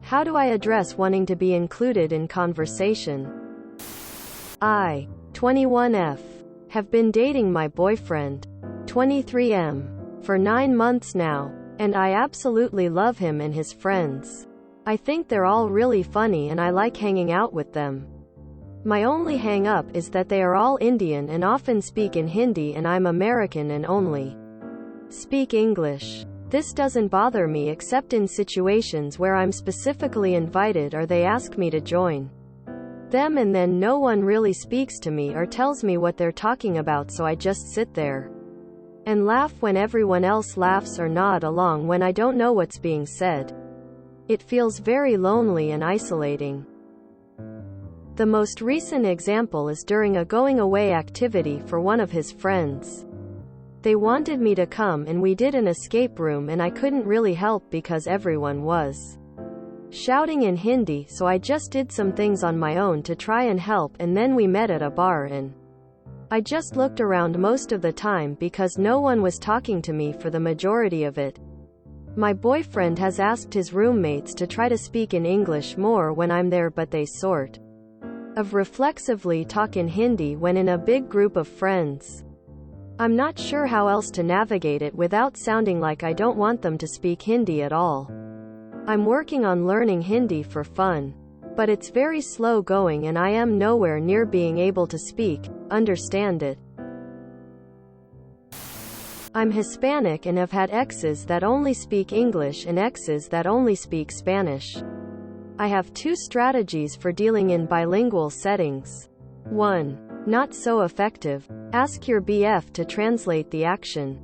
How do I address wanting to be included in conversation? I, 21F, have been dating my boyfriend, 23M, for 9 months now, and I absolutely love him and his friends. I think they're all really funny and I like hanging out with them. My only hang-up is that they are all Indian and often speak in Hindi and I'm American and only speak English. This doesn't bother me except in situations where I'm specifically invited or they ask me to join them and then no one really speaks to me or tells me what they're talking about, so I just sit there and laugh when everyone else laughs or nod along when I don't know what's being said. It feels very lonely and isolating. The most recent example is during a going-away activity for one of his friends. They wanted me to come and we did an escape room and I couldn't really help because everyone was shouting in Hindi, so I just did some things on my own to try and help, and then we met at a bar and I just looked around most of the time because no one was talking to me for the majority of it. My boyfriend has asked his roommates to try to speak in English more when I'm there, but they sort of reflexively talk in Hindi when in a big group of friends. I'm not sure how else to navigate it without sounding like I don't want them to speak Hindi at all. I'm working on learning Hindi for fun, but it's very slow going and I am nowhere near being able to understand it. I'm Hispanic and have had exes that only speak English and exes that only speak Spanish. I have 2 strategies for dealing in bilingual settings. 1. Not so effective. Ask your BF to translate the action.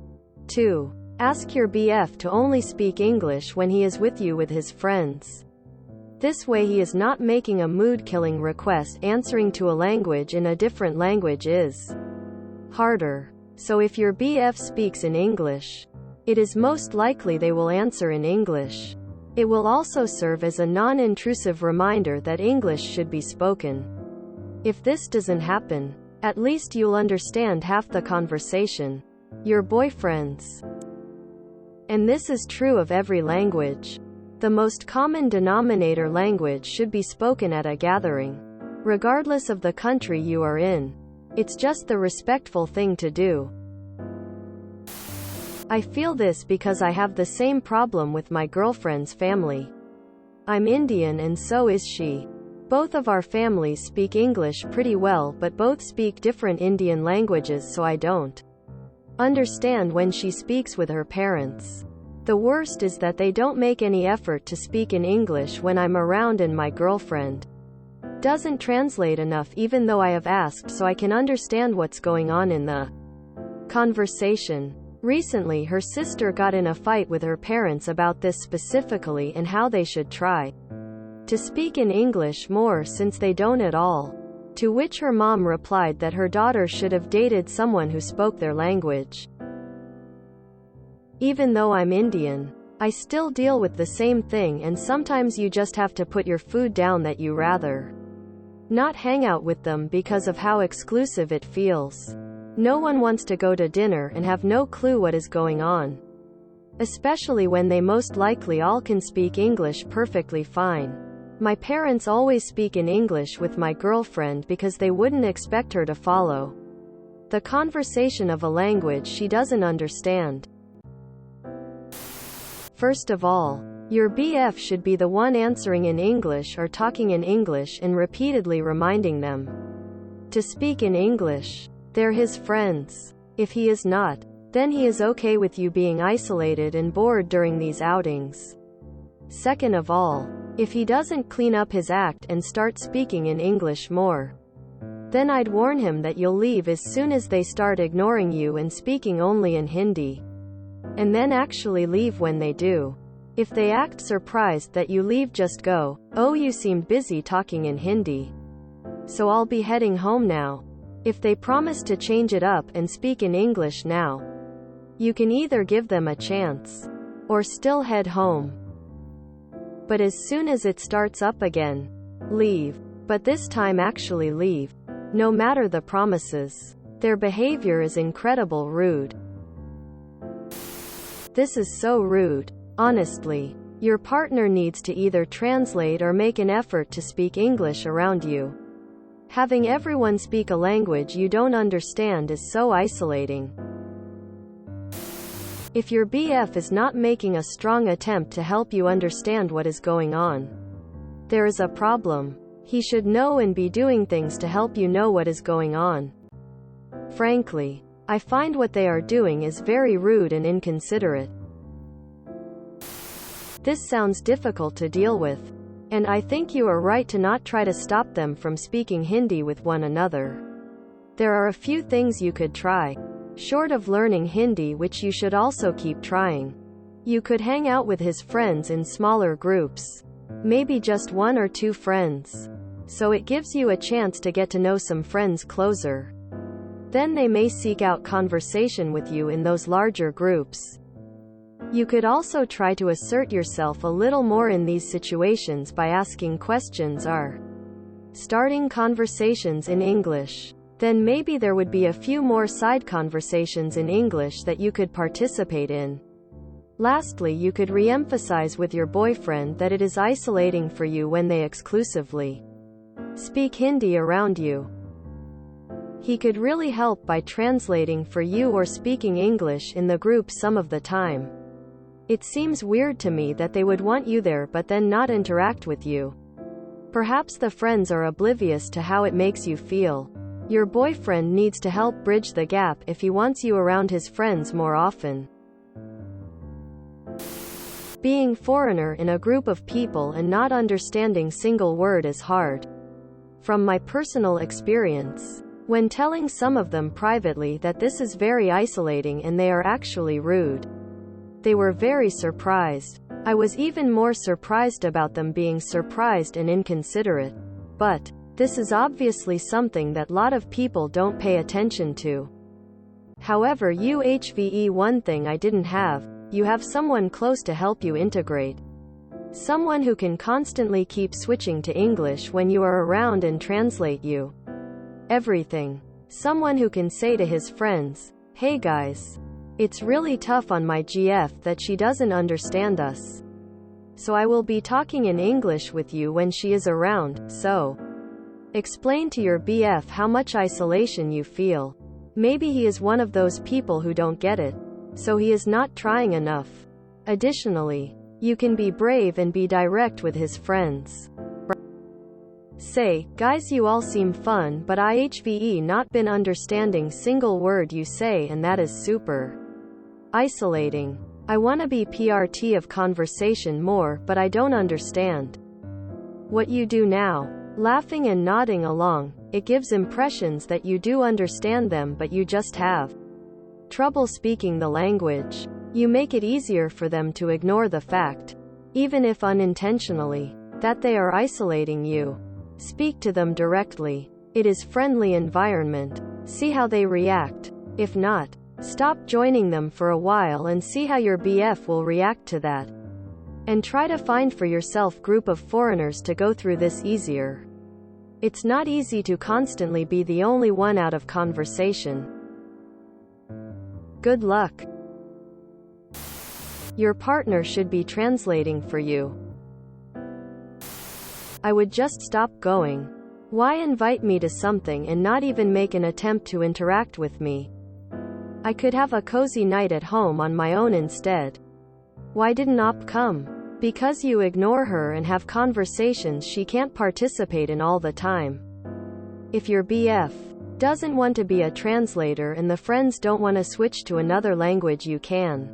2. Ask your BF to only speak English when he is with you with his friends. This way he is not making a mood-killing request. Answering to a language in a different language is harder. So if your BF speaks in English, it is most likely they will answer in English. It will also serve as a non-intrusive reminder that English should be spoken. If this doesn't happen, at least you'll understand half the conversation. Your boyfriend's. And this is true of every language. The most common denominator language should be spoken at a gathering, regardless of the country you are in. It's just the respectful thing to do. I feel this because I have the same problem with my girlfriend's family. I'm Indian and so is she. Both of our families speak English pretty well, but both speak different Indian languages, so I don't understand when she speaks with her parents. The worst is that they don't make any effort to speak in English when I'm around and my girlfriend doesn't translate enough even though I have asked so I can understand what's going on in the conversation. Recently her sister got in a fight with her parents about this specifically and how they should try to speak in English more since they don't at all. To which her mom replied that her daughter should have dated someone who spoke their language. Even though I'm Indian, I still deal with the same thing, and sometimes you just have to put your food down that you rather not hang out with them because of how exclusive it feels. No one wants to go to dinner and have no clue what is going on. Especially when they most likely all can speak English perfectly fine. My parents always speak in English with my girlfriend because they wouldn't expect her to follow the conversation of a language she doesn't understand. First of all, your BF should be the one answering in English or talking in English and repeatedly reminding them to speak in English. They're his friends. If he is not, then he is okay with you being isolated and bored during these outings. Second of all, if he doesn't clean up his act and start speaking in English more, then I'd warn him that you'll leave as soon as they start ignoring you and speaking only in Hindi. And then actually leave when they do. If they act surprised that you leave, just go, "Oh, you seemed busy talking in Hindi, so I'll be heading home now." If they promise to change it up and speak in English now, you can either give them a chance or still head home. But as soon as it starts up again, leave. But this time actually leave. No matter the promises. Their behavior is incredibly rude. This is so rude. Honestly. Your partner needs to either translate or make an effort to speak English around you. Having everyone speak a language you don't understand is so isolating. If your BF is not making a strong attempt to help you understand what is going on, there is a problem. He should know and be doing things to help you know what is going on. Frankly, I find what they are doing is very rude and inconsiderate. This sounds difficult to deal with, and I think you are right to not try to stop them from speaking Hindi with one another. There are a few things you could try. Short of learning Hindi, which you should also keep trying. You could hang out with his friends in smaller groups. Maybe just 1 or 2 friends. So it gives you a chance to get to know some friends closer. Then they may seek out conversation with you in those larger groups. You could also try to assert yourself a little more in these situations by asking questions or starting conversations in English. Then maybe there would be a few more side conversations in English that you could participate in. Lastly, you could re-emphasize with your boyfriend that it is isolating for you when they exclusively speak Hindi around you. He could really help by translating for you or speaking English in the group some of the time. It seems weird to me that they would want you there but then not interact with you. Perhaps the friends are oblivious to how it makes you feel. Your boyfriend needs to help bridge the gap if he wants you around his friends more often. Being foreigner in a group of people and not understanding single word is hard. From my personal experience, when telling some of them privately that this is very isolating and they are actually rude, they were very surprised. I was even more surprised about them being surprised and inconsiderate. But this is obviously something that lot of people don't pay attention to. However, one thing I didn't have, you have someone close to help you integrate. Someone who can constantly keep switching to English when you are around and translate you everything. Someone who can say to his friends, "Hey guys, it's really tough on my GF that she doesn't understand us. So I will be talking in English with you when she is around, so explain to your BF how much isolation you feel." Maybe he is one of those people who don't get it, so he is not trying enough. Additionally, you can be brave and be direct with his friends. Say, "Guys, you all seem fun, but I not been understanding single word you say, and that is super isolating. I wanna be PRT of conversation more, but I don't understand what you do now." Laughing and nodding along, it gives impressions that you do understand them but you just have trouble speaking the language. You make it easier for them to ignore the fact, even if unintentionally, that they are isolating you. Speak to them directly. It is friendly environment. See how they react. If not, stop joining them for a while and see how your BF will react to that. And try to find for yourself group of foreigners to go through this easier. It's not easy to constantly be the only one out of conversation. Good luck. Your partner should be translating for you. I would just stop going. Why invite me to something and not even make an attempt to interact with me? I could have a cozy night at home on my own instead. Why didn't Op come? Because you ignore her and have conversations she can't participate in all the time. If your BF doesn't want to be a translator and the friends don't want to switch to another language, you can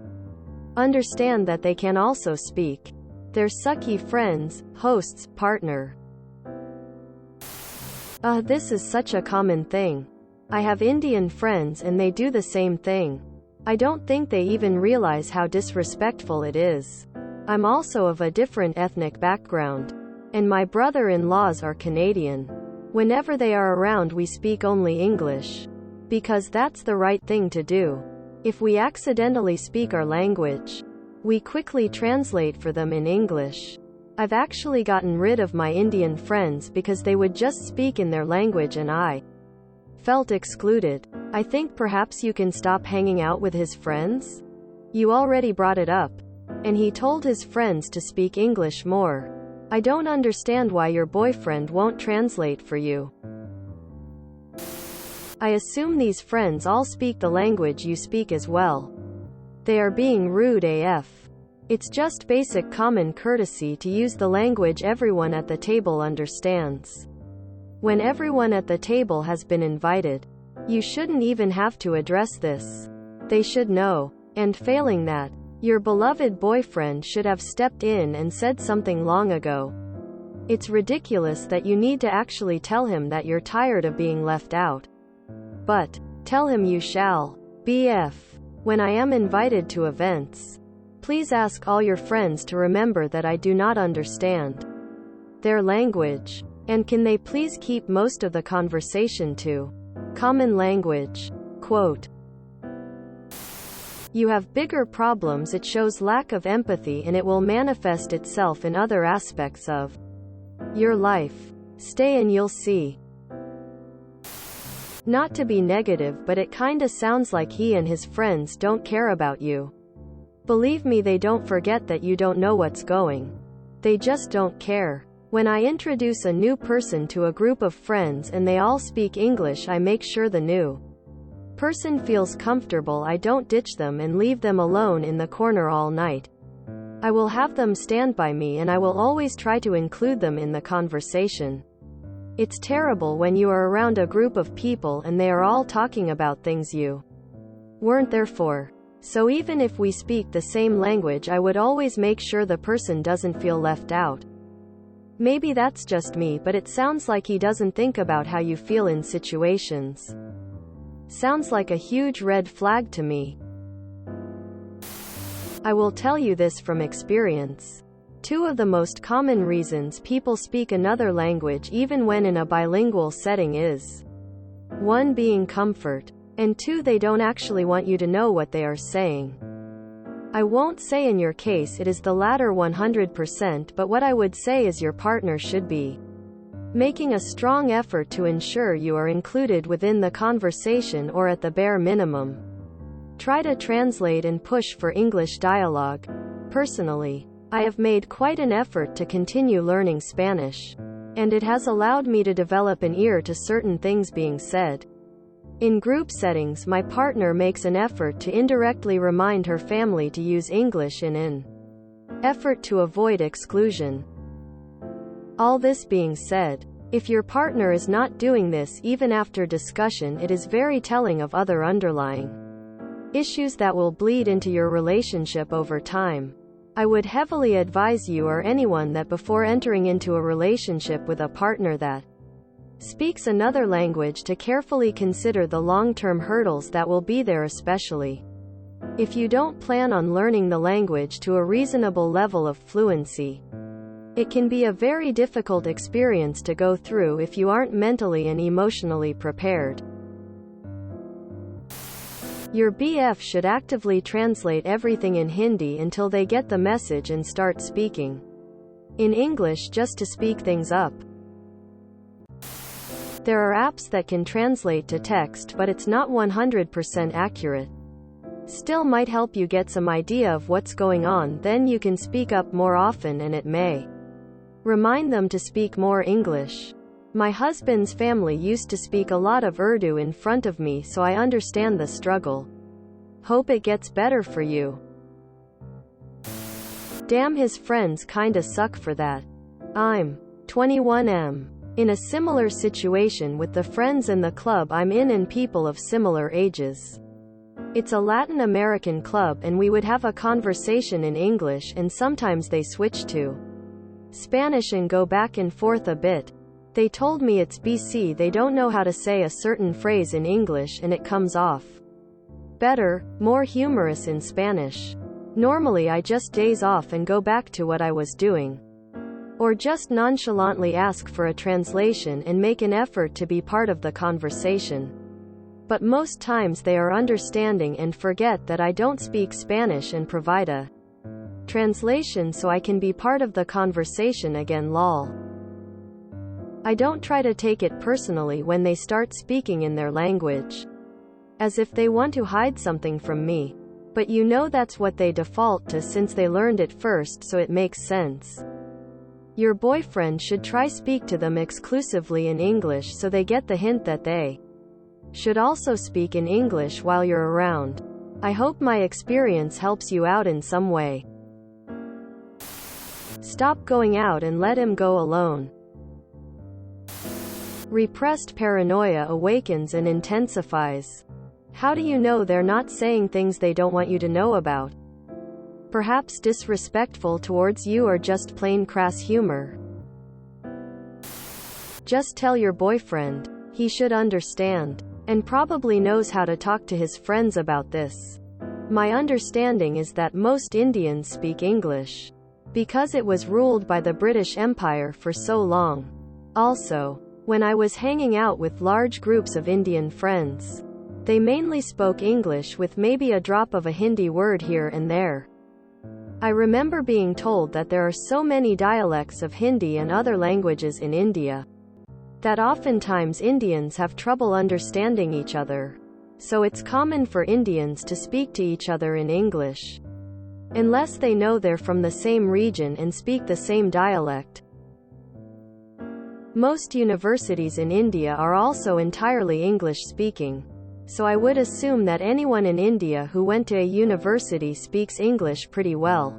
understand that they can also speak their sucky friends, hosts, partner. This is such a common thing. I have Indian friends and they do the same thing. I don't think they even realize how disrespectful it is. I'm also of a different ethnic background, and my brother-in-laws are Canadian. Whenever they are around we speak only English, because that's the right thing to do. If we accidentally speak our language, we quickly translate for them in English. I've actually gotten rid of my Indian friends because they would just speak in their language and I felt excluded. I think perhaps you can stop hanging out with his friends? You already brought it up. and he told his friends to speak English more. I don't understand why your boyfriend won't translate for you. I assume these friends all speak the language you speak as well. They are being rude AF. It's just basic common courtesy to use the language everyone at the table understands. When everyone at the table has been invited, you shouldn't even have to address this. They should know. And failing that, your beloved boyfriend should have stepped in and said something long ago. It's ridiculous that you need to actually tell him that you're tired of being left out. But tell him you shall. BF. When I am invited to events, please ask all your friends to remember that I do not understand their language. And can they please keep most of the conversation to common language? Quote. You have bigger problems. It shows lack of empathy and it will manifest itself in other aspects of your life. Stay and you'll see. Not to be negative, but it kinda sounds like he and his friends don't care about you. Believe me, they don't forget that you don't know what's going. They just don't care. When I introduce a new person to a group of friends and they all speak English, I make sure the new person feels comfortable. I don't ditch them and leave them alone in the corner all night. I will have them stand by me and I will always try to include them in the conversation. It's terrible when you are around a group of people and they are all talking about things you weren't there for. So even if we speak the same language, I would always make sure the person doesn't feel left out. Maybe that's just me, but it sounds like he doesn't think about how you feel in situations. Sounds like a huge red flag to me. I will tell you this from experience. Two of the most common reasons people speak another language even when in a bilingual setting is 1. Being comfort, and 2. They don't actually want you to know what they are saying. I won't say in your case it is the latter 100%, but what I would say is your partner should be making a strong effort to ensure you are included within the conversation, or at the bare minimum, try to translate and push for English dialogue. Personally, I have made quite an effort to continue learning Spanish, and it has allowed me to develop an ear to certain things being said. In group settings, my partner makes an effort to indirectly remind her family to use English in an effort to avoid exclusion. All this being said, if your partner is not doing this even after discussion, it is very telling of other underlying issues that will bleed into your relationship over time. I would heavily advise you or anyone that before entering into a relationship with a partner that speaks another language to carefully consider the long-term hurdles that will be there, especially if you don't plan on learning the language to a reasonable level of fluency. It can be a very difficult experience to go through if you aren't mentally and emotionally prepared. Your BF should actively translate everything in Hindi until they get the message and start speaking in English just to speak things up. There are apps that can translate to text, but it's not 100% accurate. Still might help you get some idea of what's going on, then you can speak up more often and it may remind them to speak more English. My husband's family used to speak a lot of Urdu in front of me, so I understand the struggle. Hope it gets better for you. Damn, his friends kinda suck for that. I'm 21M. In a similar situation with the friends and the club I'm in and people of similar ages. It's a Latin American club and we would have a conversation in English and sometimes they switch to Spanish and go back and forth a bit. They told me it's BC, they don't know how to say a certain phrase in English and it comes off better, more humorous in Spanish. Normally I just daze off and go back to what I was doing. Or just nonchalantly ask for a translation and make an effort to be part of the conversation. But most times they are understanding and forget that I don't speak Spanish and provide a translation so I can be part of the conversation again. Lol. I don't try to take it personally when they start speaking in their language, as if they want to hide something from me. But you know that's what they default to since they learned it first, so it makes sense. Your boyfriend should try speak to them exclusively in English so they get the hint that they should also speak in English while you're around. I hope my experience helps you out in some way. Stop going out and let him go alone. Repressed paranoia awakens and intensifies. How do you know they're not saying things they don't want you to know about? Perhaps disrespectful towards you or just plain crass humor. Just tell your boyfriend. He should understand. And probably knows how to talk to his friends about this. My understanding is that most Indians speak English, because it was ruled by the British Empire for so long. Also, when I was hanging out with large groups of Indian friends, they mainly spoke English with maybe a drop of a Hindi word here and there. I remember being told that there are so many dialects of Hindi and other languages in India that oftentimes Indians have trouble understanding each other. So it's common for Indians to speak to each other in English, unless they know they're from the same region and speak the same dialect. Most universities in India are also entirely English-speaking, so I would assume that anyone in India who went to a university speaks English pretty well.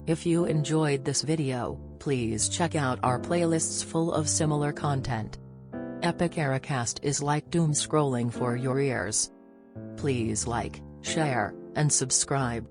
If you enjoyed this video, please check out our playlists full of similar content. Epic Ericast is like doom scrolling for your ears. Please like, share, and subscribe.